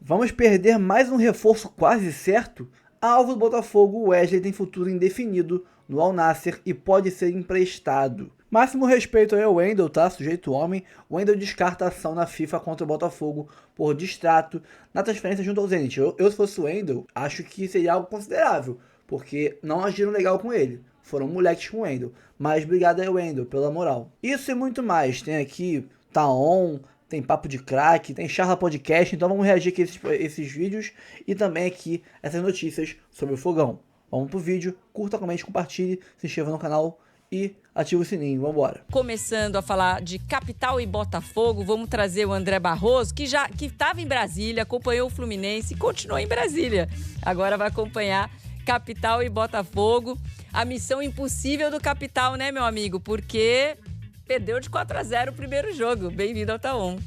Vamos perder mais um reforço quase certo? Alvo do Botafogo, Wesley tem futuro indefinido no Al Nassr e pode ser emprestado. Máximo respeito aí ao Wendel, tá? Sujeito homem. O Wendel descarta a ação na FIFA contra o Botafogo por distrato na transferência junto ao Zenit. Eu se fosse o Wendel, acho que seria algo considerável, porque não agiram legal com ele. Foram moleques com o Wendel. Mas obrigado aí, Wendel, pela moral. Isso e muito mais. Tem aqui Taon, tem Papo de Craque, tem Charla Podcast, então vamos reagir aqui a esses vídeos e também aqui essas notícias sobre o Fogão. Vamos pro vídeo, curta, comente, compartilhe, se inscreva no canal e ative o sininho, vamos embora. Começando a falar de Capital e Botafogo, vamos trazer o André Barroso, que estava em Brasília, acompanhou o Fluminense e continuou em Brasília. Agora vai acompanhar Capital e Botafogo. A missão impossível do Capital, né, meu amigo? Porque perdeu de 4-0 o primeiro jogo. Bem-vindo ao Taon.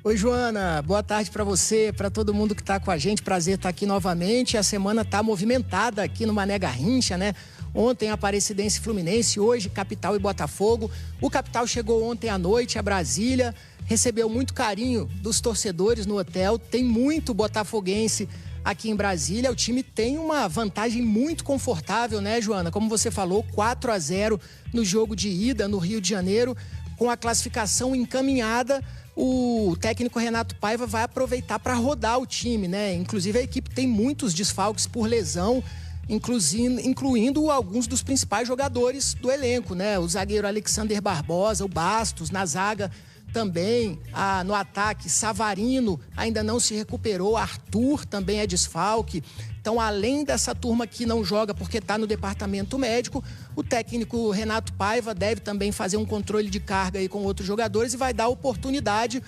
Oi, Joana. Boa tarde para você, para todo mundo que está com a gente. Prazer estar aqui novamente. A semana está movimentada aqui no Mané Garrincha, né? Ontem, Aparecidense e Fluminense, hoje Capital e Botafogo. O Capital chegou ontem à noite a Brasília, recebeu muito carinho dos torcedores no hotel. Tem muito botafoguense aqui em Brasília. O time tem uma vantagem muito confortável, né, Joana? Como você falou, 4-0 no jogo de ida no Rio de Janeiro. Com a classificação encaminhada, o técnico Renato Paiva vai aproveitar para rodar o time, né? Inclusive, a equipe tem muitos desfalques por lesão, incluindo alguns dos principais jogadores do elenco, né? O zagueiro Alexander Barbosa, o Bastos, na zaga também, no ataque, Savarino ainda não se recuperou, Arthur também é desfalque. Então, além dessa turma que não joga porque está no departamento médico, o técnico Renato Paiva deve também fazer um controle de carga aí com outros jogadores e vai dar oportunidade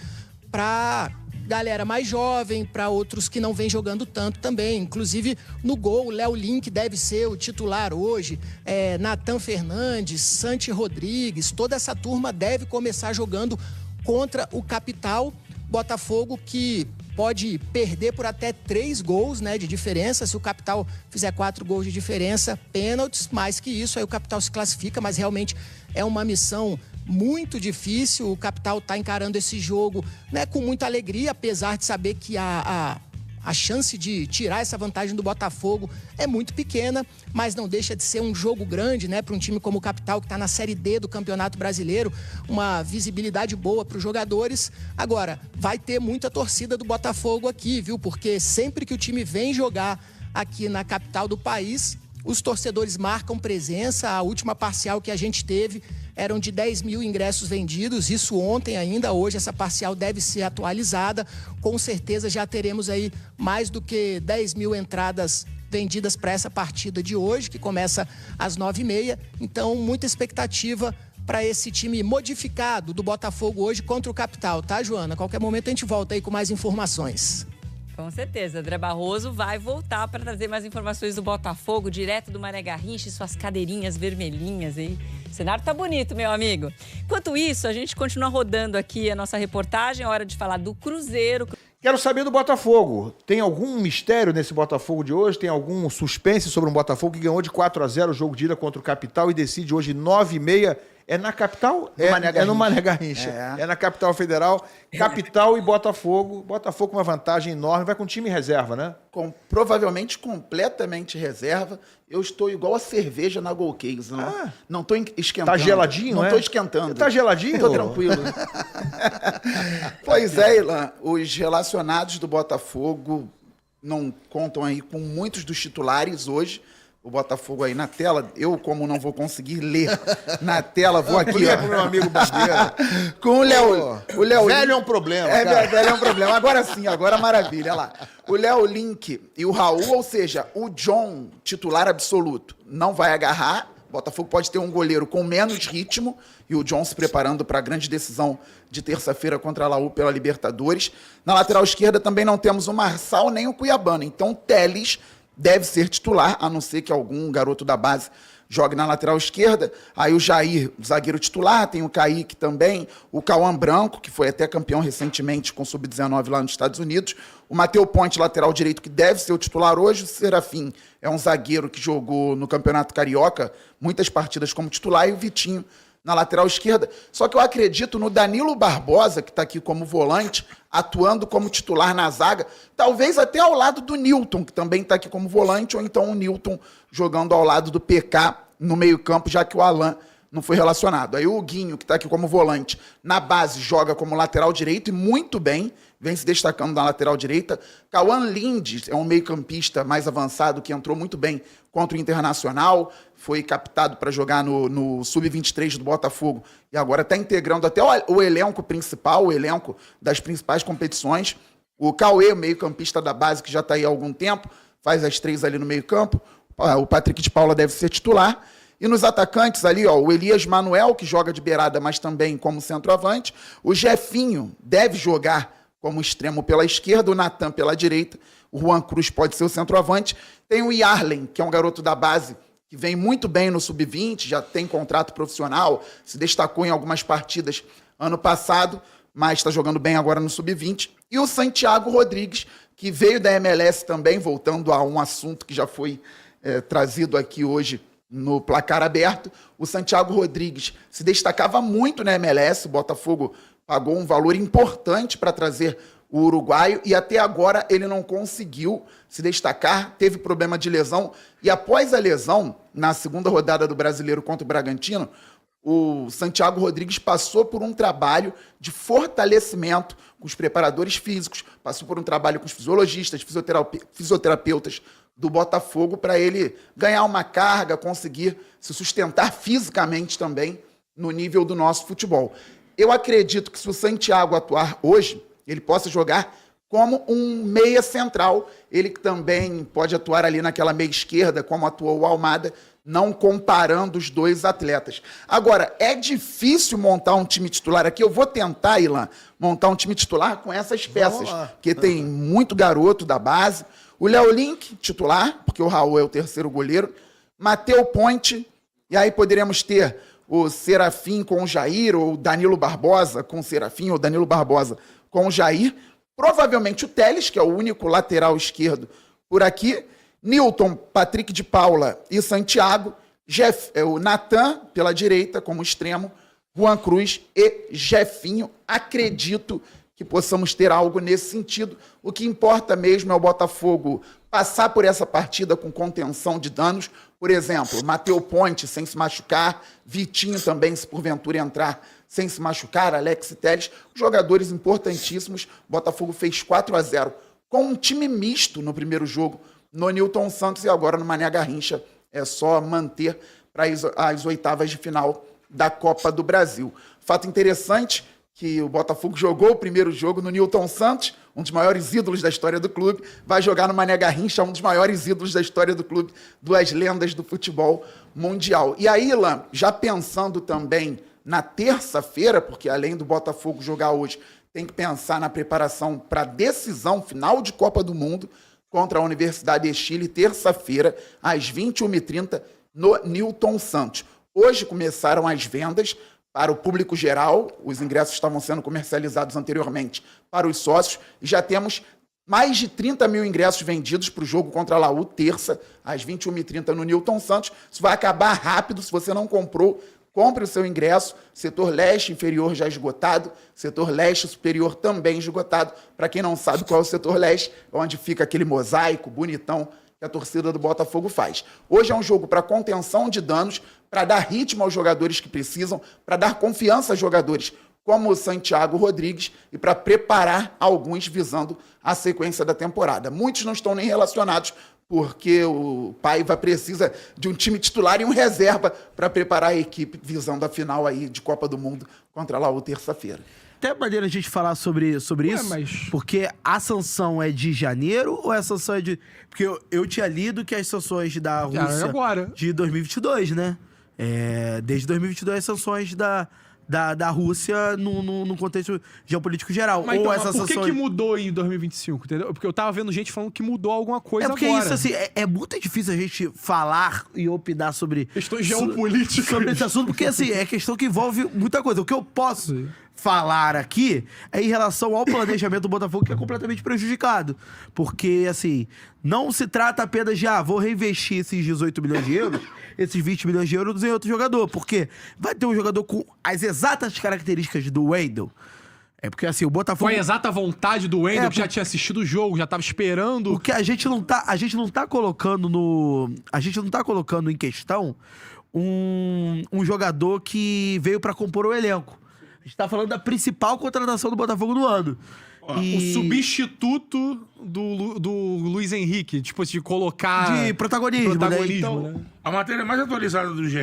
para galera mais jovem, para outros que não vem jogando tanto também. Inclusive, no gol, o Léo Link deve ser o titular hoje, Nathan Fernandes, Santi Rodrigues, toda essa turma deve começar jogando contra o Capital. Botafogo que pode perder por até 3 gols, né, de diferença. Se o Capital fizer 4 gols de diferença, pênaltis, mais que isso, aí o Capital se classifica, mas realmente é uma missão muito difícil. O Capital está encarando esse jogo, né, com muita alegria, apesar de saber que a chance de tirar essa vantagem do Botafogo é muito pequena, mas não deixa de ser um jogo grande, né, para um time como o Capital, que está na Série D do Campeonato Brasileiro, uma visibilidade boa para os jogadores. Agora, vai ter muita torcida do Botafogo aqui, viu? Porque sempre que o time vem jogar aqui na capital do país, os torcedores marcam presença. A última parcial que a gente teve eram de 10 mil ingressos vendidos, isso ontem ainda. Hoje essa parcial deve ser atualizada. Com certeza já teremos aí mais do que 10 mil entradas vendidas para essa partida de hoje, que começa às 9h30. Então, muita expectativa para esse time modificado do Botafogo hoje contra o Capital, tá, Joana? A qualquer momento a gente volta aí com mais informações. Com certeza, André Barroso vai voltar para trazer mais informações do Botafogo, direto do Mané Garrincha e suas cadeirinhas vermelhinhas aí. O cenário tá bonito, meu amigo. Enquanto isso, a gente continua rodando aqui a nossa reportagem, é hora de falar do Cruzeiro. Quero saber do Botafogo. Tem algum mistério nesse Botafogo de hoje? Tem algum suspense sobre um Botafogo que ganhou de 4-0 o jogo de ida contra o Capital e decide hoje 9h30? É na capital? É no Mané Garrincha. É na capital federal. Capital e Botafogo. Botafogo com uma vantagem enorme. Vai com time reserva, né? Provavelmente completamente reserva. Eu estou igual a cerveja na Gold Case. Não estou esquentando. Tá geladinho, Não estou esquentando. Tá geladinho? Estou tranquilo. Pois é, Ilan. Os relacionados do Botafogo não contam aí com muitos dos titulares hoje. O Botafogo aí na tela, eu como não vou conseguir ler na tela, vou aqui, ó. Pro meu amigo Bandeira. Com o Léo. Velho é um problema, cara. Velho é um problema. Agora sim, agora maravilha. Olha lá. O Léo Link e o Raul, ou seja, o John, titular absoluto, não vai agarrar. O Botafogo pode ter um goleiro com menos ritmo e o John se preparando para a grande decisão de terça-feira contra a Laú pela Libertadores. Na lateral esquerda também não temos o Marçal nem o Cuiabano. Então, o Telles deve ser titular, a não ser que algum garoto da base jogue na lateral esquerda. Aí o Jair, zagueiro titular, tem o Kaique também, o Cauã Branco, que foi até campeão recentemente com o Sub-19 lá nos Estados Unidos, o Matheus Ponte, lateral direito, que deve ser o titular hoje, o Serafim é um zagueiro que jogou no Campeonato Carioca muitas partidas como titular, e o Vitinho, na lateral esquerda. Só que eu acredito no Danilo Barbosa, que está aqui como volante, atuando como titular na zaga, talvez até ao lado do Nilton, que também está aqui como volante, ou então o Nilton jogando ao lado do PK no meio-campo, já que o Alan não foi relacionado. Aí o Guinho, que está aqui como volante, na base joga como lateral direito e muito bem, vem se destacando na lateral direita. Cauã Lindes é um meio-campista mais avançado que entrou muito bem contra o Internacional, foi captado para jogar no Sub-23 do Botafogo e agora está integrando até o elenco principal, o elenco das principais competições. O Cauê, meio-campista da base, que já está aí há algum tempo, faz as 3 ali no meio-campo. O Patrick de Paula deve ser titular. E nos atacantes ali, ó, o Elias Manuel, que joga de beirada, mas também como centroavante. O Jefinho deve jogar como extremo pela esquerda, o Natan pela direita. O Juan Cruz pode ser o centroavante. Tem o Yarlen, que é um garoto da base, que vem muito bem no Sub-20, já tem contrato profissional, se destacou em algumas partidas ano passado, mas está jogando bem agora no Sub-20. E o Santiago Rodrigues, que veio da MLS também, voltando a um assunto que já foi trazido aqui hoje no placar aberto. O Santiago Rodrigues se destacava muito na MLS, o Botafogo pagou um valor importante para trazer o uruguaio e até agora ele não conseguiu se destacar, teve problema de lesão e após a lesão, na segunda rodada do Brasileiro contra o Bragantino, o Santiago Rodrigues passou por um trabalho de fortalecimento com os preparadores físicos, passou por um trabalho com os fisiologistas, fisioterapeutas do Botafogo para ele ganhar uma carga, conseguir se sustentar fisicamente também no nível do nosso futebol. Eu acredito que se o Santiago atuar hoje, ele possa jogar como um meia central, ele que também pode atuar ali naquela meia esquerda, como atuou o Almada, não comparando os dois atletas. Agora, é difícil montar um time titular aqui, eu vou tentar, Ilan, montar um time titular com essas peças, porque tem muito garoto da base. O Léo Link, titular, porque o Raul é o terceiro goleiro. Mateu Ponte, e aí poderíamos ter o Serafim com o Jair, ou o Danilo Barbosa com o Serafim, ou Danilo Barbosa com o Jair. Provavelmente o Telles, que é o único lateral esquerdo por aqui. Nilton, Patrick de Paula e Santiago. O Natan pela direita como extremo. Juan Cruz e Jefinho. Acredito que possamos ter algo nesse sentido. O que importa mesmo é o Botafogo passar por essa partida com contenção de danos. Por exemplo, Mateu Ponte sem se machucar, Vitinho também, se porventura entrar sem se machucar, Alex Telles, jogadores importantíssimos. O Botafogo fez 4-0 com um time misto no primeiro jogo no Nilton Santos e agora no Mané Garrincha é só manter para as oitavas de final da Copa do Brasil. Fato interessante que o Botafogo jogou o primeiro jogo no Nilton Santos, um dos maiores ídolos da história do clube, vai jogar no Mané Garrincha, um dos maiores ídolos da história do clube, duas lendas do futebol mundial. E aí, Ilan, já pensando também na terça-feira, porque além do Botafogo jogar hoje, tem que pensar na preparação para a decisão final de Copa do Mundo contra a Universidade de Chile, terça-feira, às 21h30, no Nilton Santos. Hoje começaram as vendas para o público geral, os ingressos estavam sendo comercializados anteriormente para os sócios, e já temos mais de 30 mil ingressos vendidos para o jogo contra a Laú, terça, às 21h30 no Nilton Santos. Isso vai acabar rápido, se você não comprou, compre o seu ingresso. Setor leste inferior já esgotado, setor leste superior também esgotado. Para quem não sabe qual é o setor leste, onde fica aquele mosaico bonitão que a torcida do Botafogo faz. Hoje é um jogo para contenção de danos, para dar ritmo aos jogadores que precisam, para dar confiança aos jogadores como o Santiago Rodrigues e para preparar alguns visando a sequência da temporada. Muitos não estão nem relacionados porque o Paiva precisa de um time titular e um reserva para preparar a equipe visando a final aí de Copa do Mundo contra a Laú terça-feira. Até maneira a gente falar sobre isso, porque a sanção é de janeiro ou a sanção é de... Porque eu tinha lido que as sanções da Rússia de 2022, né? Desde 2022 as sanções da Rússia no contexto geopolítico geral. Mas, ou então, essas por que sanções... mudou em 2025, entendeu? Porque eu tava vendo gente falando que mudou alguma coisa agora. Isso, assim, é muito difícil a gente falar e opinar sobre... Questões geopolíticas. Sobre esse assunto, porque, assim, é questão que envolve muita coisa. O que eu posso falar aqui é em relação ao planejamento do Botafogo, que é completamente prejudicado. Porque, assim, não se trata apenas de, vou reinvestir esses 18 milhões de euros, esses 20 milhões de euros em outro jogador. Porque vai ter um jogador com as exatas características do Wendel. É porque, assim, o Botafogo... Com a exata vontade do Wendel, que já tinha assistido o jogo, já tava esperando... O que a gente não tá colocando no... A gente não tá colocando em questão um jogador que veio pra compor o elenco. A gente tá falando da principal contratação do Botafogo no ano. O substituto do Luiz Henrique, tipo, de colocar... De protagonismo, né? Então, né? A matéria mais atualizada do GE,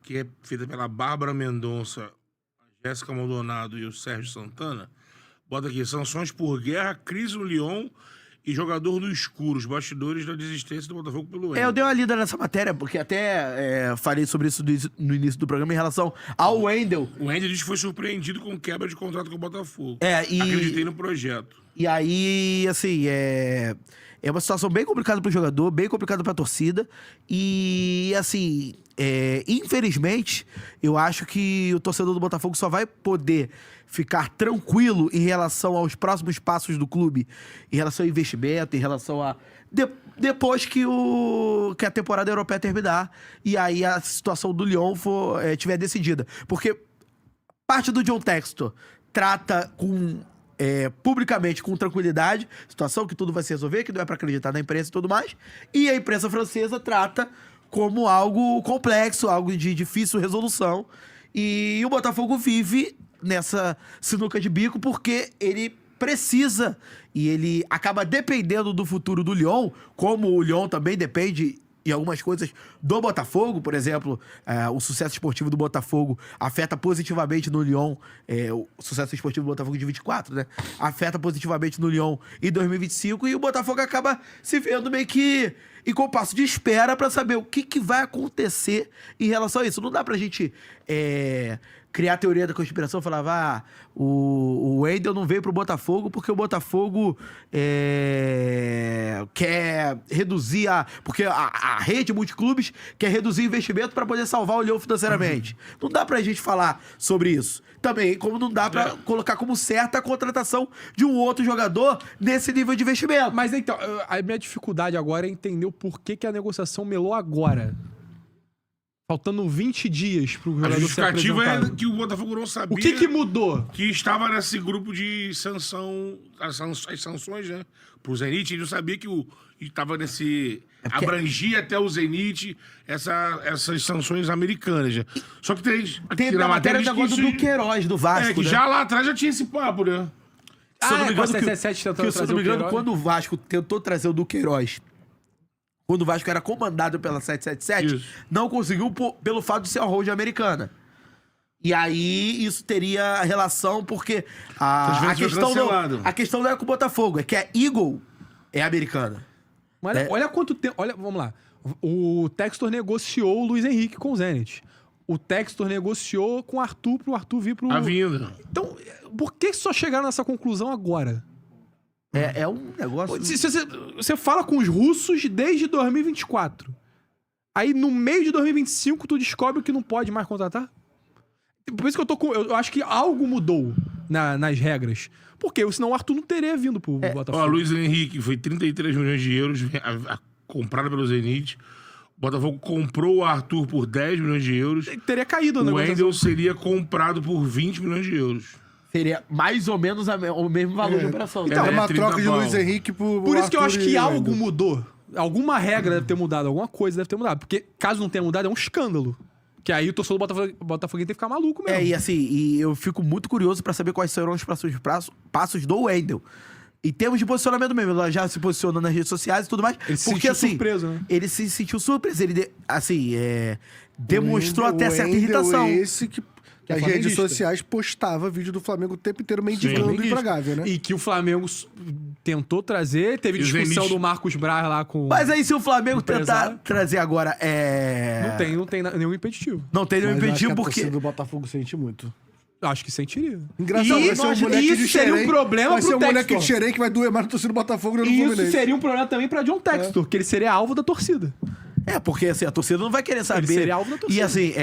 que é feita pela Bárbara Mendonça, a Jéssica Maldonado e o Sérgio Santana, bota aqui, sanções por guerra, crise no Lyon e jogador do escuro, os bastidores da desistência do Botafogo pelo Wendel. Eu dei uma lida nessa matéria, porque até falei sobre isso no início do programa em relação ao Wendel. O Wendel diz que foi surpreendido com quebra de contrato com o Botafogo. E acreditei no projeto. E aí, assim, é uma situação bem complicada pro jogador, bem complicada pra torcida. E, assim, infelizmente, eu acho que o torcedor do Botafogo só vai poder ficar tranquilo em relação aos próximos passos do clube, em relação ao investimento, em relação a... Depois que a temporada europeia terminar e aí a situação do Lyon tiver decidida. Porque parte do John Textor trata publicamente, com tranquilidade, situação que tudo vai se resolver, que não é pra acreditar na imprensa e tudo mais, e a imprensa francesa trata como algo complexo, algo de difícil resolução, e o Botafogo vive nessa sinuca de bico porque ele precisa e ele acaba dependendo do futuro do Lyon, como o Lyon também depende em algumas coisas do Botafogo. Por exemplo, o sucesso esportivo do Botafogo afeta positivamente no Lyon, o sucesso esportivo do Botafogo de 24, né? Afeta positivamente no Lyon em 2025 e o Botafogo acaba se vendo meio que em compasso de espera pra saber o que vai acontecer em relação a isso. Não dá pra gente criar a teoria da conspiração, falava, o Wendel não veio pro Botafogo porque o Botafogo quer reduzir porque a rede multiclubes quer reduzir o investimento para poder salvar o Lyon financeiramente. Não dá pra gente falar sobre isso. Também, como não dá pra colocar como certa a contratação de um outro jogador nesse nível de investimento. Mas então, a minha dificuldade agora é entender o porquê que a negociação melou agora. Faltando 20 dias pro jogador ser apresentado. A justificativa é que o Botafogo não sabia... O que mudou? Que estava nesse grupo de sanção... As sanções, né? Pro Zenit, ele não sabia que estava nesse... Abrangia até o Zenit essas sanções americanas. Né? Só que tem na matéria do negócio do Queiroz, do Vasco, que né? já lá atrás já tinha esse papo, né? Se eu não me engano, quando o Vasco tentou trazer o do Queiroz... Quando o Vasco era comandado pela 777, não conseguiu pelo fato de ser a hold americana. E aí, isso teria relação, porque a questão não é com o Botafogo, é que a Eagle é americana. Mas olha quanto tempo... Vamos lá. O Textor negociou o Luiz Henrique com o Zenit. O Textor negociou com o Arthur, pro Arthur vir pro... A vinda. Então, por que só chegaram nessa conclusão agora? É um negócio... Você fala com os russos desde 2024. Aí, no meio de 2025, tu descobre que não pode mais contratar? Por isso que eu acho que algo mudou nas regras. Porque senão o Arthur não teria vindo pro Botafogo. Ó, Luiz Henrique foi 33 milhões de euros comprado pelo Zenit. O Botafogo comprou o Arthur por 10 milhões de euros. Teria caído o Wendel seria comprado por 20 milhões de euros. Seria mais ou menos o mesmo valor de operação. Então, uma troca de Luiz Henrique por isso que eu acho que algo mudou. Alguma regra deve ter mudado, alguma coisa deve ter mudado. Porque caso não tenha mudado, é um escândalo. Que aí o torcedor do Botafogo tem que ficar maluco mesmo. E assim, eu fico muito curioso pra saber quais serão os próximos passos do Wendel. Em termos de posicionamento mesmo, ela já se posiciona nas redes sociais e tudo mais. Ele se sentiu surpreso, né? Ele se sentiu surpreso. Ele, demonstrou até certa irritação. Esse que as redes sociais postava vídeo do Flamengo o tempo inteiro mendigando e pra Gávea, né? E que o Flamengo tentou trazer, teve discussão do Marcos Braz lá com... Mas aí se o Flamengo tentar trazer agora, Não tem nenhum impeditivo. Não tem nenhum impeditivo porque... porque... a torcida do Botafogo sente muito. Acho que sentiria. Engraçado, vai ser um moleque de seria um problema vai pro ser um moleque Textor. de Xerém que vai doer mais no torcida do Botafogo e no E Fluminense. isso seria um problema também pra John Textor, que ele seria alvo da torcida. Porque assim, a torcida não vai querer saber. Ele seria alvo da torcida. E assim,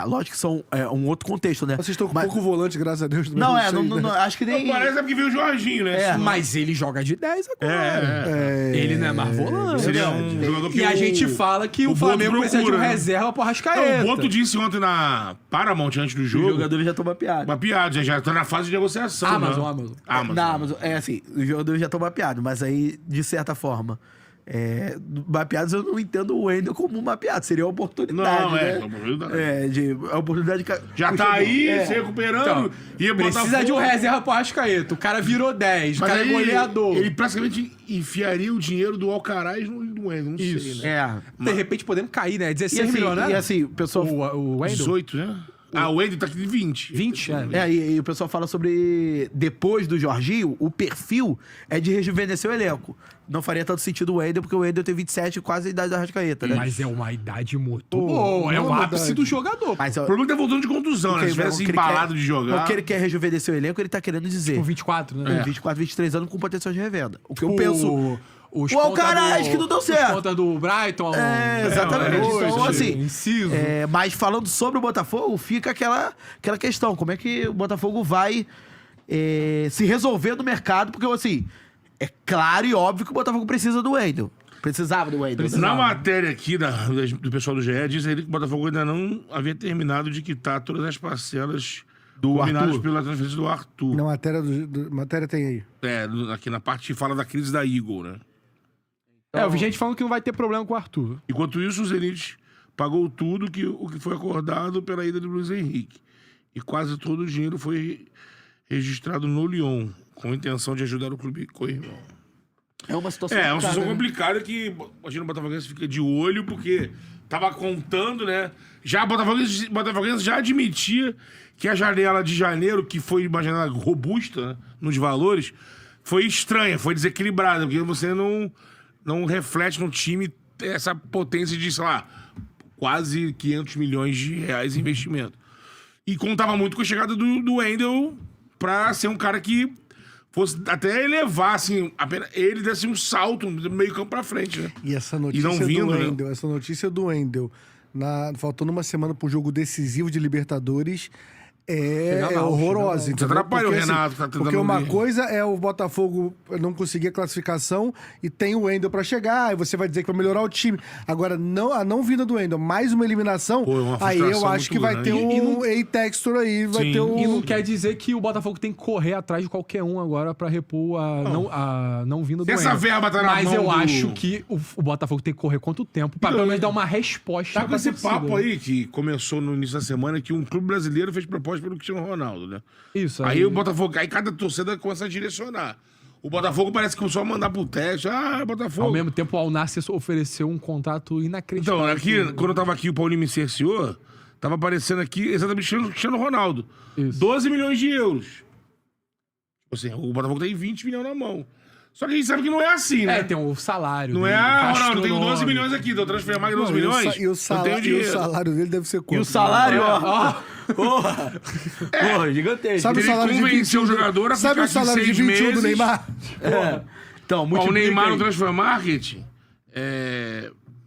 lógico que são um outro contexto, né? Vocês estão com pouco volante, graças a Deus. Não, acho que nem... Parece que veio o Jorginho, né? Mas ele joga de 10 agora. Ele não é mais volante. Seria um jogador que E a gente fala que o Flamengo precisa de um reserva pro Arrascaeta. O Boto disse ontem na Paramount, antes do jogo... O jogador já toma piada. Uma piada, já tá na fase de negociação. Amazon. Não, Amazon. Assim, o jogador já toma piada, mas aí, de certa forma... mapeados, eu não entendo o Wendel como mapeado. Seria uma oportunidade. Não, né? A oportunidade de... Já tá aí, se recuperando. Então, precisa de um reserva pro Arrascaeta. O cara virou 10, mas o cara é goleador. Ele praticamente enfiaria o dinheiro do Alcaraz no Wendel, não sei, né? De repente podemos cair, né? 16 milhões, né? E assim, o pessoal... O Wendel? 18, né? O Wendel tá aqui de 20. 20? E o pessoal fala sobre... Depois do Jorginho, o perfil é de rejuvenescer o elenco. Não faria tanto sentido o Wendel, porque o Wendel tem 27, quase a idade da Arrascaeta, né? Mas é uma idade muito boa. É o ápice do jogador. Mas, o problema é que tá voltando de contusão, né? Se tivesse embalado de jogar... O que ele quer rejuvenescer o elenco, ele tá querendo dizer. Com 24, né? 24, 23 anos com potencial de revenda. O que eu penso... O Alcaraz, que não deu certo. Os pontas do Brighton. Exatamente. Então, assim, inciso. mas falando sobre o Botafogo, fica aquela questão. Como é que o Botafogo vai se resolver no mercado? Porque, assim, é claro e óbvio que o Botafogo precisa do Wendel. Precisava do Wendel. Na matéria aqui do pessoal do GE, diz aí que o Botafogo ainda não havia terminado de quitar todas as parcelas combinadas pela transferência do Arthur. Na matéria tem aí. Aqui na parte que fala da crise da Eagle, né? Eu vi gente falando que não vai ter problema com o Arthur. Enquanto isso, o Zenit pagou tudo o que foi acordado pela ida do Luiz Henrique. E quase todo o dinheiro foi registrado no Lyon, com a intenção de ajudar o clube co-irmão. É uma situação uma situação complicada que imagina o Botafoguense fica de olho, porque tava contando, né? Já o Botafoguense já admitia que a janela de janeiro, que foi uma janela robusta, né, nos valores, foi estranha, foi desequilibrada, porque você não reflete no time essa potência de, sei lá, quase 500 milhões de reais em investimento. E contava muito com a chegada do Wendel pra ser um cara que fosse até elevar, assim, ele desse um salto do meio campo pra frente, né? E essa notícia do Wendel, faltando uma semana pro jogo decisivo de Libertadores... É horrorosa. Você atrapalha o Renato. Porque uma coisa é o Botafogo não conseguir a classificação e tem o Wendel pra chegar, aí você vai dizer que vai melhorar o time. Agora, a não vinda do Wendel, mais uma eliminação, aí eu acho que vai ter um A-Texture aí, vai ter um... E não quer dizer que o Botafogo tem que correr atrás de qualquer um agora pra repor a não vinda do Wendel. Essa verba tá na mão. Mas eu acho que o Botafogo tem que correr quanto tempo pra pelo menos dar uma resposta. Tá com esse papo aí que começou no início da semana que um clube brasileiro fez proposta pelo Cristiano Ronaldo, né? Isso. Aí o Botafogo, aí cada torcida começa a direcionar. O Botafogo parece que começou a mandar pro teste. Botafogo. Ao mesmo tempo, o Al-Nassr ofereceu um contrato inacreditável. Então, aqui, quando eu tava aqui, o Paulinho me cerceou, tava aparecendo aqui exatamente o Cristiano Ronaldo. Isso. 12 milhões de euros. Tipo assim, o Botafogo tem 20 milhões na mão. Só que a gente sabe que não é assim, né? Tem um salário. Não é, Ronaldo, tem 12 milhões aqui, deu transfer mais 12 milhões. E o salário dele deve ser quanto? E o salário, Porra, gigantesco. Sabe o salário de 21 o jogador a Sabe o salário de 21 meses, do Neymar? Então, o Neymar no Transfer Market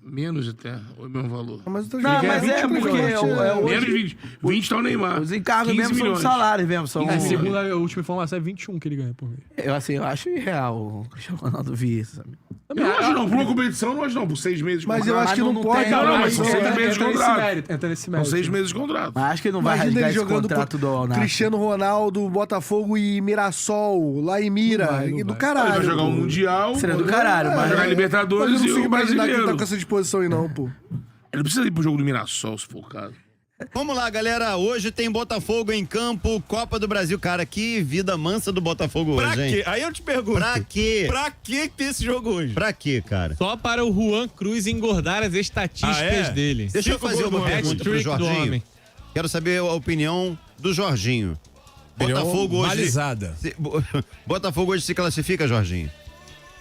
menos até o mesmo valor. Mas porque menos 20. 20 tá o Neymar. Os encargos mesmo são os salários mesmo. Segundo a última informação, é 21 que ele ganha por mês. Eu acho irreal o Cristiano Ronaldo vir, sabe? Eu não acho não, por uma competição não acho não, por 6 meses de contrato. Mas eu acho que não pode. Não, mas são 6 meses de contrato. Entra nesse mérito. São 6 meses de contrato. Mas acho que não vai rasgar esse contrato do Al-Nassr. Cristiano Ronaldo, Botafogo e Mirassol, lá em Mira, e do caralho. Ele vai jogar um Mundial. Seria do caralho, vai jogar Libertadores e o Brasileiro. Ele não tá com essa disposição aí não, pô. Ele precisa ir pro jogo do Mirassol, se for o caso. Vamos lá, galera. Hoje tem Botafogo em campo, Copa do Brasil. Cara, que vida mansa do Botafogo hoje, hein? Pra quê? Aí eu te pergunto. Pra quê? Pra que ter esse jogo hoje? Pra quê, cara? Só para o Juan Cruz engordar as estatísticas dele. Deixa eu fazer uma pergunta pro Jorginho. Quero saber a opinião do Jorginho. Botafogo hoje... Balizada. Botafogo hoje se classifica, Jorginho?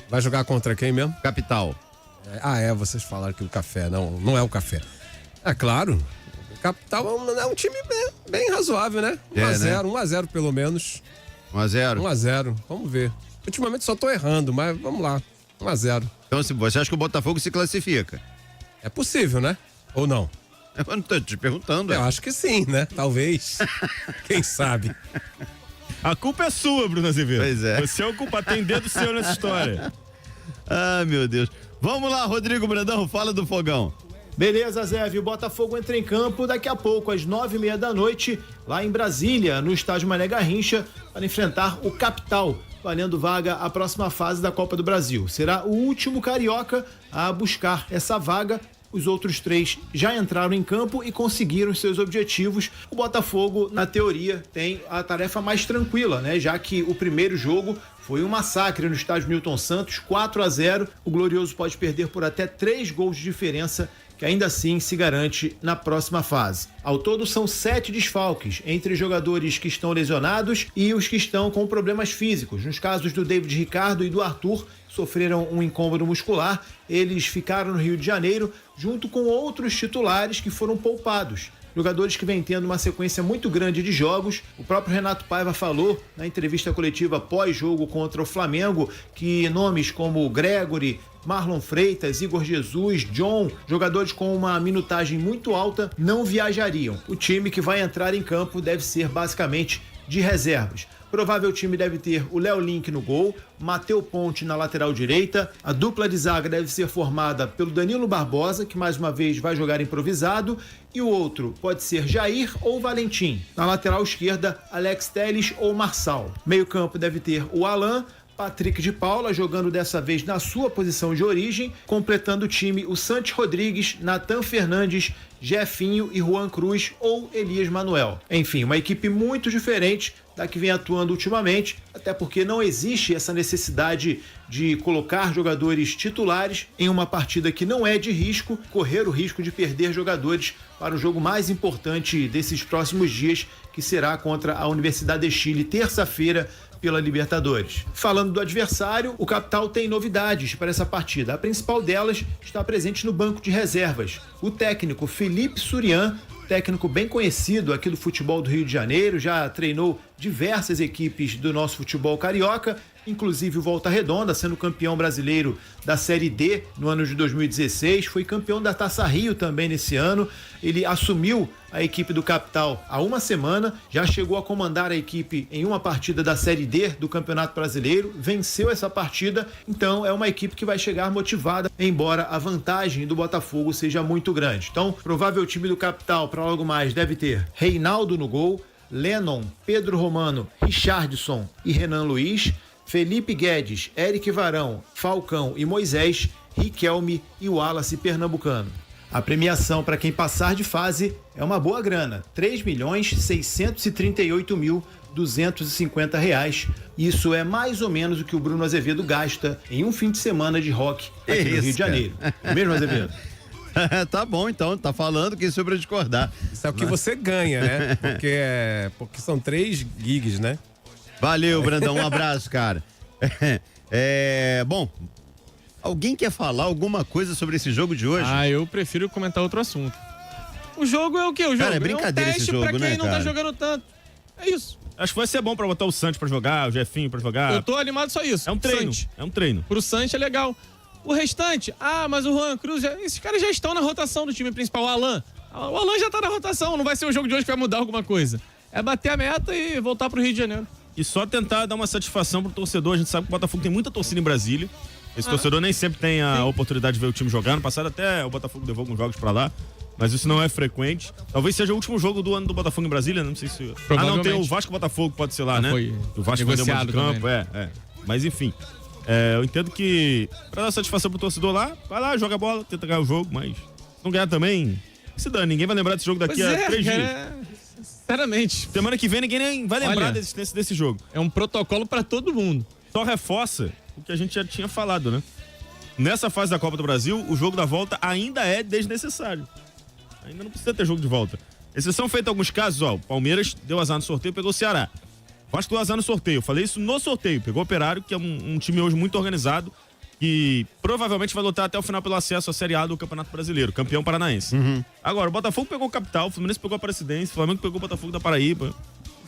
Vai jogar contra quem mesmo? Capital. Vocês falaram que o Café não é o Café. É claro. Capital é um time bem razoável, né? 1x0 pelo menos. 1x0? 1x0, vamos ver. Ultimamente só tô errando, mas vamos lá. 1x0. Então, você acha que o Botafogo se classifica? É possível, né? Ou não? Eu não tô te perguntando. Eu acho que sim, né? Talvez. Quem sabe? A culpa é sua, Bruno Azevedo. Pois é. Você é o culpado, tem dedo seu nessa história. Ah, meu Deus. Vamos lá, Rodrigo Brandão, fala do Fogão. Beleza, Zé, o Botafogo entra em campo daqui a pouco, às 9h30 da noite, lá em Brasília, no estádio Mané Garrincha, para enfrentar o Capital, valendo vaga à próxima fase da Copa do Brasil. Será o último carioca a buscar essa vaga. Os outros 3 já entraram em campo e conseguiram seus objetivos. O Botafogo, na teoria, tem a tarefa mais tranquila, né? Já que o primeiro jogo foi um massacre no estádio Newton Santos, 4-0. O Glorioso pode perder por até 3 gols de diferença, que ainda assim se garante na próxima fase. Ao todo são 7 desfalques, entre jogadores que estão lesionados e os que estão com problemas físicos. Nos casos do David Ricardo e do Arthur, sofreram um incômodo muscular, eles ficaram no Rio de Janeiro, junto com outros titulares que foram poupados. Jogadores que vêm tendo uma sequência muito grande de jogos. O próprio Renato Paiva falou na entrevista coletiva pós-jogo contra o Flamengo que nomes como Gregory, Marlon Freitas, Igor Jesus, John, jogadores com uma minutagem muito alta, não viajariam. O time que vai entrar em campo deve ser basicamente de reservas. Provável time deve ter o Léo Link no gol, Mateu Ponte na lateral direita, a dupla de zaga deve ser formada pelo Danilo Barbosa, que mais uma vez vai jogar improvisado, e o outro pode ser Jair ou Valentim. Na lateral esquerda, Alex Telles ou Marçal. Meio campo deve ter o Alan, Patrick de Paula jogando dessa vez na sua posição de origem, completando o time o Santi Rodrigues, Natan Fernandes, Jefinho e Juan Cruz ou Elias Manuel. Enfim, uma equipe muito diferente da que vem atuando ultimamente, até porque não existe essa necessidade de colocar jogadores titulares em uma partida que não é de risco, correr o risco de perder jogadores para o jogo mais importante desses próximos dias, que será contra a Universidade de Chile, terça-feira, pela Libertadores. Falando do adversário, o Capital tem novidades para essa partida. A principal delas está presente no banco de reservas. O técnico Felipe Surian, técnico bem conhecido aqui do futebol do Rio de Janeiro, já treinou diversas equipes do nosso futebol carioca, inclusive o Volta Redonda, sendo campeão brasileiro da Série D no ano de 2016, foi campeão da Taça Rio também nesse ano. Ele assumiu a equipe do Capital há uma semana, já chegou a comandar a equipe em uma partida da Série D do Campeonato Brasileiro, venceu essa partida, então é uma equipe que vai chegar motivada, embora a vantagem do Botafogo seja muito grande. Então, provável time do Capital para logo mais deve ter Reinaldo no gol, Lennon, Pedro Romano, Richardson e Renan Luiz, Felipe Guedes, Eric Varão, Falcão e Moisés, Riquelme e Wallace Pernambucano. A premiação para quem passar de fase é uma boa grana, R$ 3.638.250. Isso é mais ou menos o que o Bruno Azevedo gasta em um fim de semana de rock aqui no Rio de Janeiro. Mesmo, Azevedo? Tá bom, então, tá falando que isso é pra discordar. Isso é o que você ganha, né? Porque são 3 gigs, né? Valeu, Brandão, um abraço, cara. Bom, alguém quer falar alguma coisa sobre esse jogo de hoje? Eu prefiro comentar outro assunto. O jogo é o quê? O jogo cara, é brincadeira é um teste esse jogo, pra quem né, não tá jogando tanto. É isso. Acho que vai ser bom pra botar o Santos pra jogar, o Jefinho pra jogar. Eu tô animado só isso. É um treino. É um treino. Pro Santos é legal. O restante, mas o Juan Cruz, esses caras já estão na rotação do time principal. O Alan já tá na rotação, não vai ser o jogo de hoje que vai mudar alguma coisa. É bater a meta e voltar pro Rio de Janeiro. E só tentar dar uma satisfação pro torcedor. A gente sabe que o Botafogo tem muita torcida em Brasília. Esse torcedor nem sempre tem a oportunidade de ver o time jogar. No passado até o Botafogo levou alguns jogos pra lá, mas isso não é frequente. Talvez seja o último jogo do ano do Botafogo em Brasília, não sei se... não, tem o Vasco Botafogo, pode ser lá, né? O Vasco vai dar de campo, Mas enfim, eu entendo que pra dar satisfação pro torcedor lá, vai lá, joga a bola, tenta ganhar o jogo, mas não ganhar também, se dane. Ninguém vai lembrar desse jogo daqui a 3 dias. Sinceramente. Semana que vem ninguém nem vai lembrar da existência desse jogo. É um protocolo pra todo mundo. Só reforça o que a gente já tinha falado, né? Nessa fase da Copa do Brasil, o jogo da volta ainda é desnecessário. Ainda não precisa ter jogo de volta. Exceção feita em alguns casos, o Palmeiras deu azar no sorteio e pegou o Ceará. Vasco deu azar no sorteio. Eu falei isso no sorteio. Pegou o Operário, que é um time hoje muito organizado, que provavelmente vai lutar até o final pelo acesso à Série A do Campeonato Brasileiro, campeão paranaense. Agora, o Botafogo pegou o Capital, o Fluminense pegou a Aparecidense, o Flamengo pegou o Botafogo da Paraíba.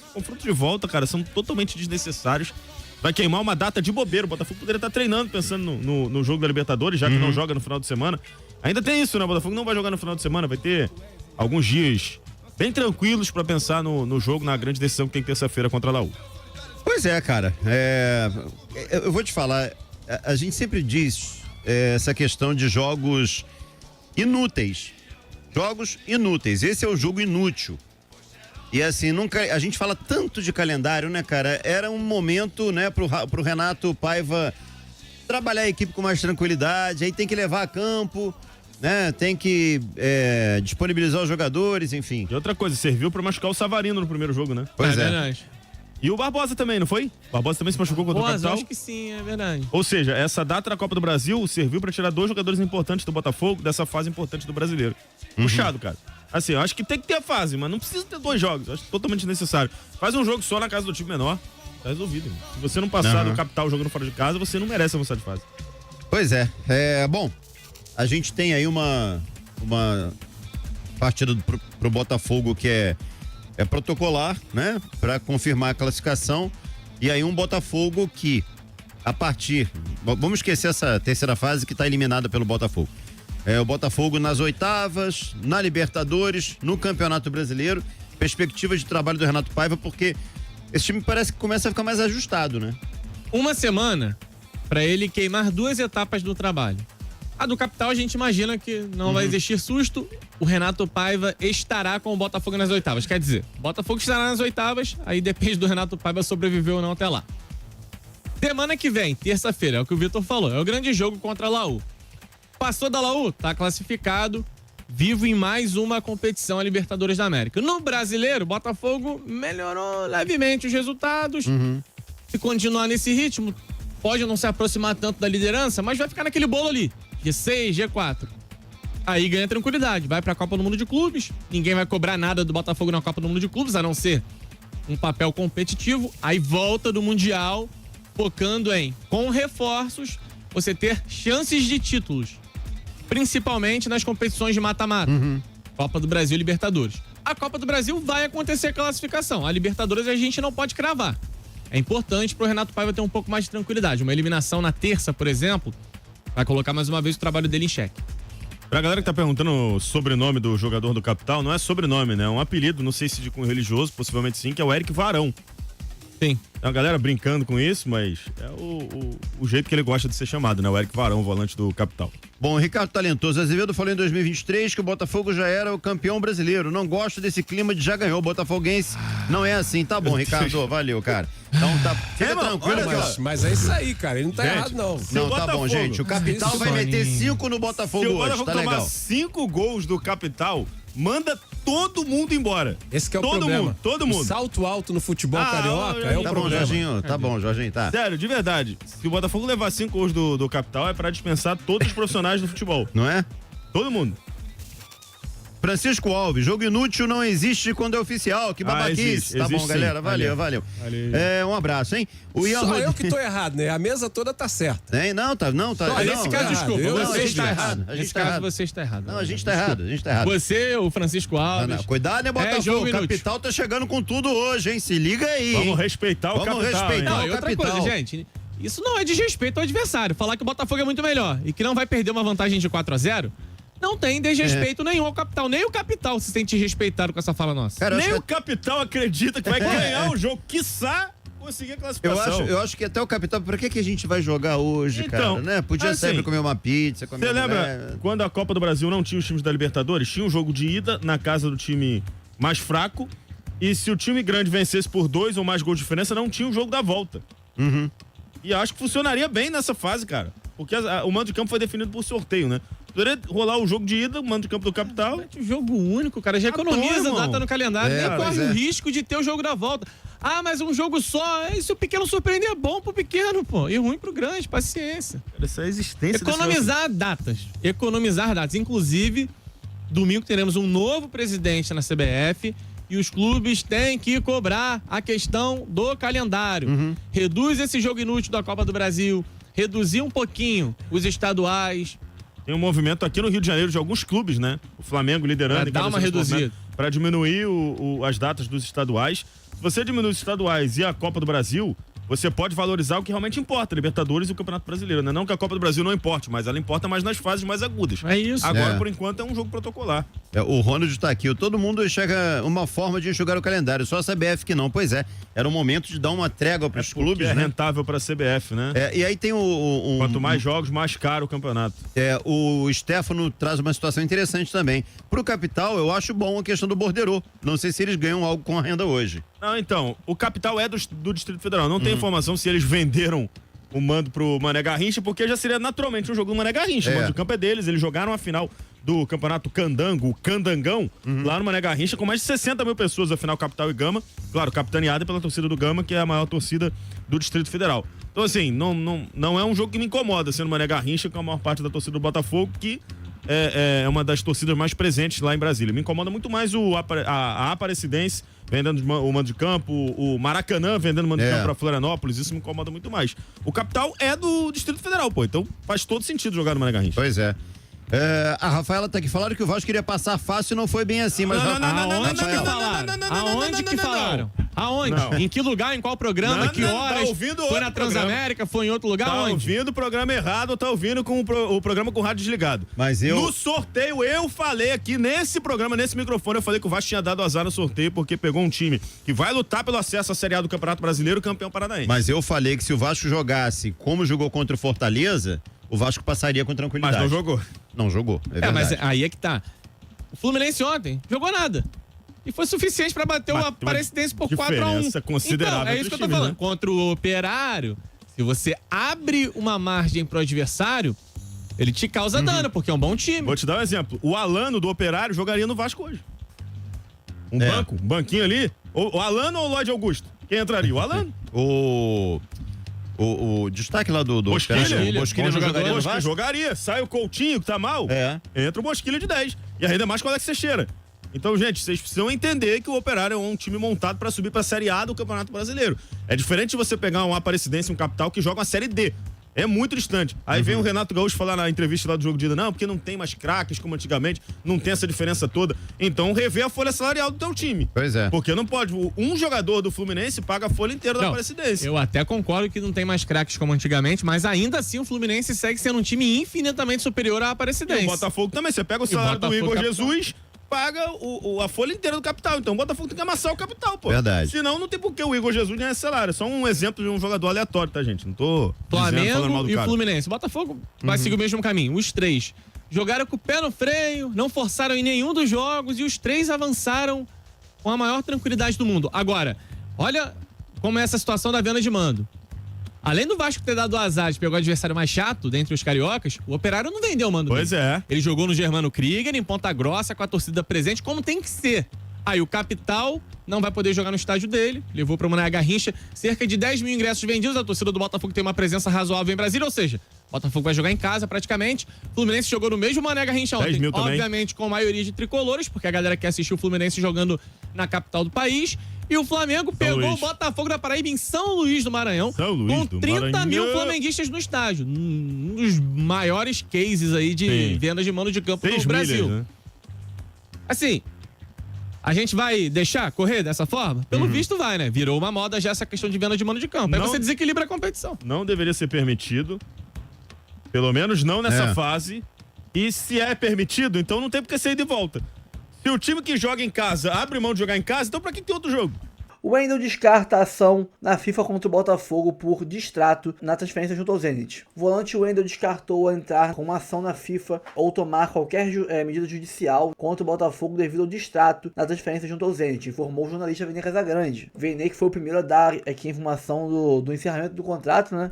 Os confrontos de volta, cara, são totalmente desnecessários. Vai queimar uma data de bobeira. O Botafogo poderia estar treinando, pensando no jogo da Libertadores, já que não joga no final de semana. Ainda tem isso, né? O Botafogo não vai jogar no final de semana, vai ter alguns dias bem tranquilos pra pensar no jogo, na grande decisão que tem terça-feira contra a Laú. Pois é, cara. Eu vou te falar, a gente sempre diz essa questão de jogos inúteis. Jogos inúteis. Esse é o jogo inútil. E assim, a gente fala tanto de calendário, né, cara? Era um momento, né, pro Renato Paiva trabalhar a equipe com mais tranquilidade, aí tem que levar a campo, né? Tem que disponibilizar os jogadores, enfim. E outra coisa, serviu pra machucar o Savarino no primeiro jogo, né? Pois é. Verdade. E o Barbosa também, não foi? O Barbosa também se machucou contra o Capital? Acho que sim, é verdade. Ou seja, essa data da Copa do Brasil serviu pra tirar 2 jogadores importantes do Botafogo dessa fase importante do Brasileiro. Puxado, cara. Assim, eu acho que tem que ter a fase, mas não precisa ter 2 jogos. Eu acho totalmente necessário. Faz um jogo só na casa do time menor, tá resolvido, irmão. Se você não passar do Capital jogando fora de casa, você não merece avançar de fase. Pois é. Bom, a gente tem aí uma partida pro Botafogo que é protocolar, né? Pra confirmar a classificação. E aí um Botafogo que, a partir... Vamos esquecer essa terceira fase que tá eliminada pelo Botafogo. O Botafogo nas oitavas, na Libertadores, no Campeonato Brasileiro. Perspectiva de trabalho do Renato Paiva, porque esse time parece que começa a ficar mais ajustado, né? Uma semana pra ele queimar 2 etapas do trabalho. A do Capital a gente imagina que não vai existir susto. O Renato Paiva estará com o Botafogo nas oitavas. Quer dizer, o Botafogo estará nas oitavas, aí depende do Renato Paiva sobreviver ou não até lá. Semana que vem, terça-feira, é o que o Vitor falou, é o grande jogo contra a Laú. Passou da Laú, tá classificado, vivo em mais uma competição, a Libertadores da América. No Brasileiro, o Botafogo melhorou levemente os resultados. Se continuar nesse ritmo, pode não se aproximar tanto da liderança, mas vai ficar naquele bolo ali, G6, G4. Aí ganha tranquilidade, vai pra Copa do Mundo de Clubes, ninguém vai cobrar nada do Botafogo na Copa do Mundo de Clubes, a não ser um papel competitivo. Aí volta do Mundial, focando em, com reforços, você ter chances de títulos. Principalmente nas competições de mata-mata. Copa do Brasil e Libertadores. A Copa do Brasil vai acontecer a classificação. A Libertadores a gente não pode cravar. É importante pro Renato Paiva ter um pouco mais de tranquilidade. Uma eliminação na terça, por exemplo, vai colocar mais uma vez o trabalho dele em xeque. Pra galera que tá perguntando o sobrenome do jogador do Capital, não é sobrenome, né? É um apelido, não sei se de cunho religioso, possivelmente sim, que é o Eric Varão. Sim. Tem uma galera brincando com isso, mas é o jeito que ele gosta de ser chamado, né? O Eric Varão, volante do Capital. Bom, Ricardo Talentoso Azevedo falou em 2023 que o Botafogo já era o campeão brasileiro. Não gosto desse clima de já ganhou. O botafoguense não é assim. Tá bom, Ricardo. Valeu, cara. Então tá, fica tranquilo. Mas é isso aí, cara. Ele não tá errado, não. Não, tá bom, gente. O Capital vai meter 5 no Botafogo hoje. Se o Botafogo tá legal. tomar 5 gols do Capital, manda todo mundo embora. Esse que é o problema. Todo mundo. O salto alto no futebol carioca é o problema. Jorginho, tá bom, Jorginho, tá. Sério, de verdade. Se o Botafogo levar 5 gols do Capital, é pra dispensar todos os profissionais do futebol. Não é? Todo mundo. Francisco Alves, jogo inútil não existe quando é oficial, que babaquice. Existe, tá bom, sim. galera, valeu. Um abraço, hein? O Ian Só eu que tô errado, né? A mesa toda tá certa. Hein? Não, tá. Nesse caso, desculpa, você está errado. Nesse caso, você está errado. Não, a gente tá errado. Você, o Francisco Alves. Não, cuidado, né, Botafogo? O Capital tá chegando com tudo hoje, hein? Se liga aí. Vamos respeitar o Capital. Vamos respeitar o outra Capital. coisa, gente. Isso não é desrespeito ao adversário. Falar que o Botafogo é muito melhor e que não vai perder uma vantagem de 4-0, não tem desrespeito nenhum ao Capital. Nem o Capital se sente respeitado com essa fala nossa. Cara, nem o Capital acredita que vai ganhar o jogo, quiçá conseguir a classificação. Eu acho que até o Capital, pra que a gente vai jogar hoje, então, cara, né? Podia sempre comer uma pizza, comer Você lembra quando a Copa do Brasil não tinha os times da Libertadores? Tinha um jogo de ida na casa do time mais fraco e se o time grande vencesse por 2 ou mais gols de diferença, não tinha o jogo da volta. E acho que funcionaria bem nessa fase, cara. Porque o mando de campo foi definido por sorteio, né? Poderia rolar o jogo de ida, o mando de campo do Capital. Um jogo único, cara. Já economiza a data no calendário. Nem corre o risco de ter o jogo da volta. Ah, mas um jogo só. Se o pequeno surpreender é bom pro pequeno, pô. E ruim pro grande. Paciência. Essa é a existência. Economizar datas. Inclusive, domingo teremos um novo presidente na CBF. E os clubes têm que cobrar a questão do calendário. Reduz esse jogo inútil da Copa do Brasil. Reduzir um pouquinho os estaduais. Tem um movimento aqui no Rio de Janeiro de alguns clubes, né? O Flamengo liderando. Pra dar uma reduzida. Para diminuir as datas dos estaduais. Se você diminuir os estaduais e a Copa do Brasil, você pode valorizar o que realmente importa, Libertadores e o Campeonato Brasileiro, né? Não que a Copa do Brasil não importe, mas ela importa mais nas fases mais agudas. É isso. Agora, por enquanto, é um jogo protocolar. O Ronald tá aqui. Todo mundo enxerga uma forma de enxugar o calendário, só a CBF que não. Pois é, era o momento de dar uma trégua para os clubes, é né? rentável para a CBF, né? E aí tem Quanto mais jogos, mais caro o campeonato. O Stefano traz uma situação interessante também. Pro Capital, eu acho bom a questão do borderô. Não sei se eles ganham algo com a renda hoje. Não, então, o Capital é do Distrito Federal. Não tem informação se eles venderam o mando pro Mané Garrincha, porque já seria naturalmente um jogo do Mané Garrincha. O mando de campo é deles, eles jogaram a final do Campeonato Candango, o Candangão, lá no Mané Garrincha, com mais de 60 mil pessoas, a final Capital e Gama. Claro, capitaneada pela torcida do Gama, que é a maior torcida do Distrito Federal. Então, assim, não é um jogo que me incomoda, sendo Mané Garrincha, com a maior parte da torcida do Botafogo, que é uma das torcidas mais presentes lá em Brasília. Me incomoda muito mais a Aparecidense vendendo o mando de campo, o Maracanã vendendo o mando de campo para Florianópolis, isso me incomoda muito mais. O Capital é do Distrito Federal, pô, então faz todo sentido jogar no Mané Garrincha. Pois é. A Rafaela tá aqui falando que o Vasco queria passar fácil e não foi bem assim, mas... Aonde que falaram? Aonde que falaram? Aonde? Não. Em que lugar? Em qual programa? Que horas? Tá ouvindo foi na Transamérica? Foi em outro lugar? Tá onde? ouvindo o programa errado ou tá ouvindo com o programa com o rádio desligado? Mas No sorteio, eu falei aqui nesse programa, nesse microfone, eu falei que o Vasco tinha dado azar no sorteio porque pegou um time que vai lutar pelo acesso à Série A do Campeonato Brasileiro, campeão paranaense. Mas eu falei que se o Vasco jogasse como jogou contra o Fortaleza, o Vasco passaria com tranquilidade. Mas não jogou. Não jogou, verdade. Mas aí é que tá. O Fluminense ontem jogou nada. E foi suficiente pra bater o Aparecidense por 4-1. Considerável. Então, é isso que eu tô falando. Né? Contra o Operário, se você abre uma margem pro adversário, ele te causa dano, porque é um bom time. Vou te dar um exemplo. O Alano do Operário jogaria no Vasco hoje. Um banquinho ali. O Alano ou o Lloyd Augusto? Quem entraria? O Alano. O destaque lá do Bosquilha não jogaria no Vasco? Jogaria. Sai o Coutinho, que tá mal. Entra o Bosquilha de 10. E ainda mais com o Alex Teixeira. Então, gente, vocês precisam entender que o Operário é um time montado para subir pra Série A do Campeonato Brasileiro. É diferente de você pegar um Aparecidense, um Capital, que joga uma Série D. É muito distante. Aí vem o Renato Gaúcho falar na entrevista lá do jogo de ida, não, porque não tem mais craques como antigamente, não tem essa diferença toda. Então, rever a folha salarial do teu time. Pois é. Porque não pode. Um jogador do Fluminense paga a folha inteira da Aparecidense. Eu até concordo que não tem mais craques como antigamente, mas ainda assim o Fluminense segue sendo um time infinitamente superior à Aparecidense. E o Botafogo também. Você pega o salário do Igor Jesus, paga a folha inteira do Capital. Então o Botafogo tem que amassar o Capital, pô. Verdade. Senão não tem por que o Igor Jesus ganhar esse salário. Só um exemplo de um jogador aleatório, tá, gente? Não tô Flamengo e Fluminense. O Botafogo vai seguir o mesmo caminho. Os três jogaram com o pé no freio, não forçaram em nenhum dos jogos e os três avançaram com a maior tranquilidade do mundo. Agora, olha como é essa situação da venda de mando. Além do Vasco ter dado o azar de pegar o adversário mais chato dentre os cariocas, o Operário não vendeu o mando dele. Pois é. Ele jogou no Germano Krieger, em Ponta Grossa, com a torcida presente, como tem que ser. Aí o Capital não vai poder jogar no estádio dele, levou para o Mané Garrincha, cerca de 10 mil ingressos vendidos, a torcida do Botafogo tem uma presença razoável em Brasília, ou seja, o Botafogo vai jogar em casa praticamente. O Fluminense jogou no mesmo Mané Garrincha ontem, obviamente com maioria de tricolores, porque a galera quer assistir o Fluminense jogando na capital do país. E o Flamengo pegou o Botafogo da Paraíba em São Luís do Maranhão, com 30 mil flamenguistas no estádio. Um dos maiores cases aí de venda de mando de campo no Brasil. Né? Assim, a gente vai deixar correr dessa forma? Pelo visto vai, né? Virou uma moda já essa questão de venda de mando de campo. Aí você desequilibra a competição. Não deveria ser permitido. Pelo menos não nessa fase. E se é permitido, então não tem por que ser de volta. Se o time que joga em casa abre mão de jogar em casa, então pra que tem outro jogo? O Wendel descarta a ação na FIFA contra o Botafogo por distrato na transferência junto ao Zenit. O volante Wendel descartou entrar com uma ação na FIFA ou tomar qualquer medida judicial contra o Botafogo devido ao distrato na transferência junto ao Zenit, informou o jornalista Vene Casagrande. Vene, que foi o primeiro a dar aqui a informação do encerramento do contrato, né?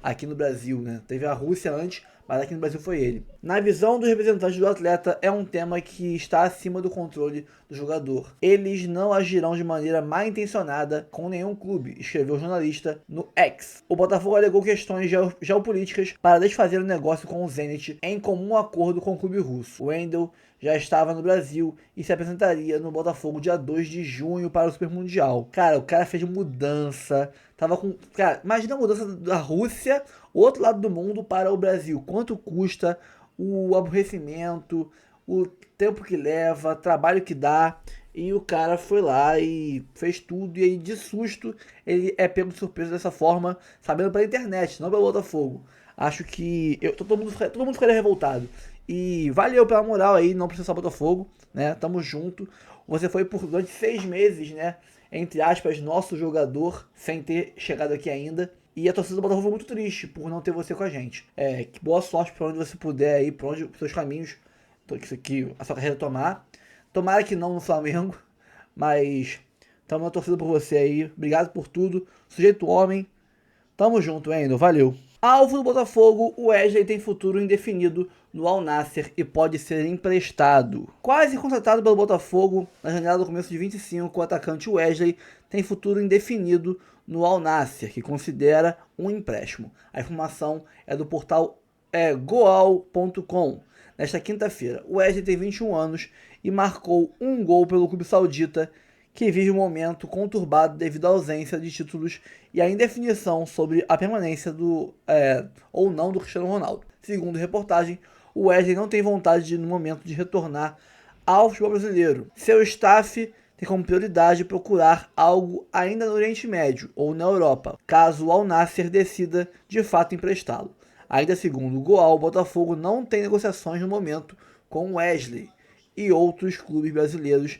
Aqui no Brasil, né? Teve a Rússia antes, mas aqui no Brasil foi ele. Na visão dos representantes do atleta, é um tema que está acima do controle do jogador. Eles não agirão de maneira mal intencionada com nenhum clube, escreveu o jornalista no X. O Botafogo alegou questões geopolíticas para desfazer o negócio com o Zenit em comum acordo com o clube russo. O Wendel já estava no Brasil e se apresentaria no Botafogo dia 2 de junho para o Super Mundial. Cara, o cara fez mudança. Tava com... Cara, imagina a mudança da Rússia, outro lado do mundo, para o Brasil. Quanto custa, o aborrecimento, o tempo que leva, trabalho que dá. E o cara foi lá e fez tudo, e aí de susto ele é pego de surpresa dessa forma, sabendo pela internet, não pelo Botafogo. Acho que todo mundo ficaria revoltado. E valeu pela moral aí, não precisa só Botafogo, né? Tamo junto. Você foi durante 6 meses, né? Entre aspas, nosso jogador, sem ter chegado aqui ainda. E a torcida do Botafogo foi muito triste por não ter você com a gente. Que boa sorte pra onde você puder aí, pra onde os seus caminhos, que a sua carreira tomar. Tomara que não no Flamengo, mas tamo na torcida por você aí. Obrigado por tudo. Sujeito homem. Tamo junto, Wendel. Valeu. Alvo do Botafogo, o Wesley tem futuro indefinido no Al Nassr e pode ser emprestado. Quase contratado pelo Botafogo na janela do começo de 25, o atacante Wesley tem futuro indefinido no Al Nassr, que considera um empréstimo. A informação é do portal goal.com. Nesta quinta-feira, o Wesley tem 21 anos e marcou um gol pelo clube saudita, que vive um momento conturbado devido à ausência de títulos e à indefinição sobre a permanência ou não do Cristiano Ronaldo. Segundo reportagem, o Wesley não tem vontade no momento de retornar ao futebol brasileiro. Seu staff tem como prioridade procurar algo ainda no Oriente Médio ou na Europa, caso o Al Nassr decida de fato emprestá-lo. Ainda segundo o Goal, o Botafogo não tem negociações no momento com o Wesley, e outros clubes brasileiros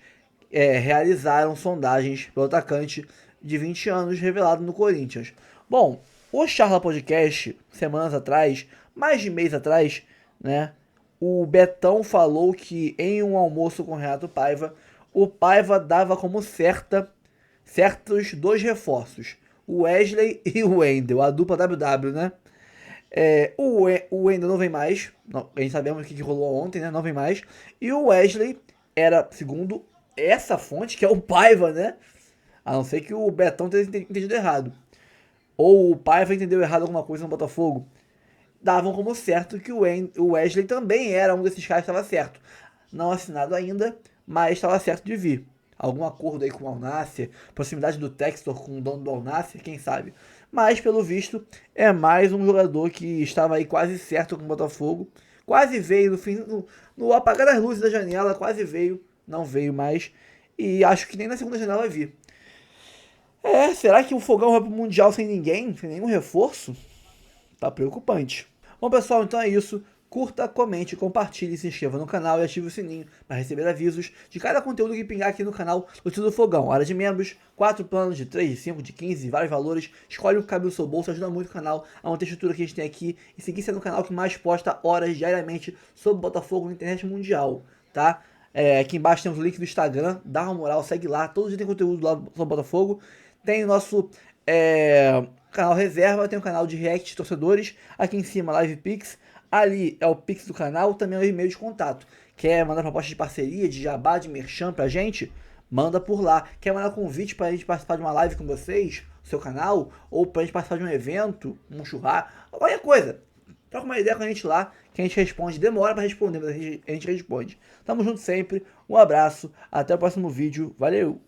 realizaram sondagens pelo atacante de 20 anos revelado no Corinthians. Bom, o Charla Podcast, semanas atrás, mais de mês atrás, né, o Betão falou que em um almoço com o Renato Paiva, o Paiva dava como certos 2 reforços, o Wesley e o Wendel, a dupla WW, né? O Wendel não vem mais, a gente sabemos o que rolou ontem, né? Não vem mais. E o Wesley era, segundo essa fonte, que é o Paiva, né? A não ser que o Betão tenha entendido errado. Ou o Paiva entendeu errado alguma coisa no Botafogo. Davam como certo que o Wesley também era um desses caras que estava certo. Não assinado ainda, mas estava certo de vir. Algum acordo aí com o Al Nassr, proximidade do Textor com o dono do Al Nassr, quem sabe. Mas, pelo visto, é mais um jogador que estava aí quase certo com o Botafogo. Quase veio no apagar das luzes da janela, quase veio, não veio mais. E acho que nem na segunda janela vai vir. Será que o Fogão vai pro Mundial sem ninguém? Sem nenhum reforço? Tá preocupante. Bom, pessoal, então é isso. Curta, comente, compartilhe, se inscreva no canal e ative o sininho para receber avisos de cada conteúdo que pingar aqui no canal Notícias do Fogão. Área de membros, 4 planos de 3, de 5, de 15, vários valores. Escolhe o que cabe no seu bolso, ajuda muito o canal a manter a estrutura que a gente tem aqui. E seguir sendo o canal que mais posta horas diariamente sobre o Botafogo na internet mundial, tá? Aqui embaixo temos o link do Instagram, dá uma moral, segue lá. Todo dia tem conteúdo lá sobre o Botafogo. Tem o nosso canal reserva, tem o canal de react de torcedores. Aqui em cima, Live Pix. Ali é o Pix do canal, também é o e-mail de contato. Quer mandar proposta de parceria, de jabá, de merchan pra gente? Manda por lá. Quer mandar convite pra gente participar de uma live com vocês, no seu canal? Ou pra gente participar de um evento, um churrasco, qualquer coisa. Troca uma ideia com a gente lá, que a gente responde. Demora pra responder, mas a gente responde. Tamo junto sempre. Um abraço. Até o próximo vídeo. Valeu!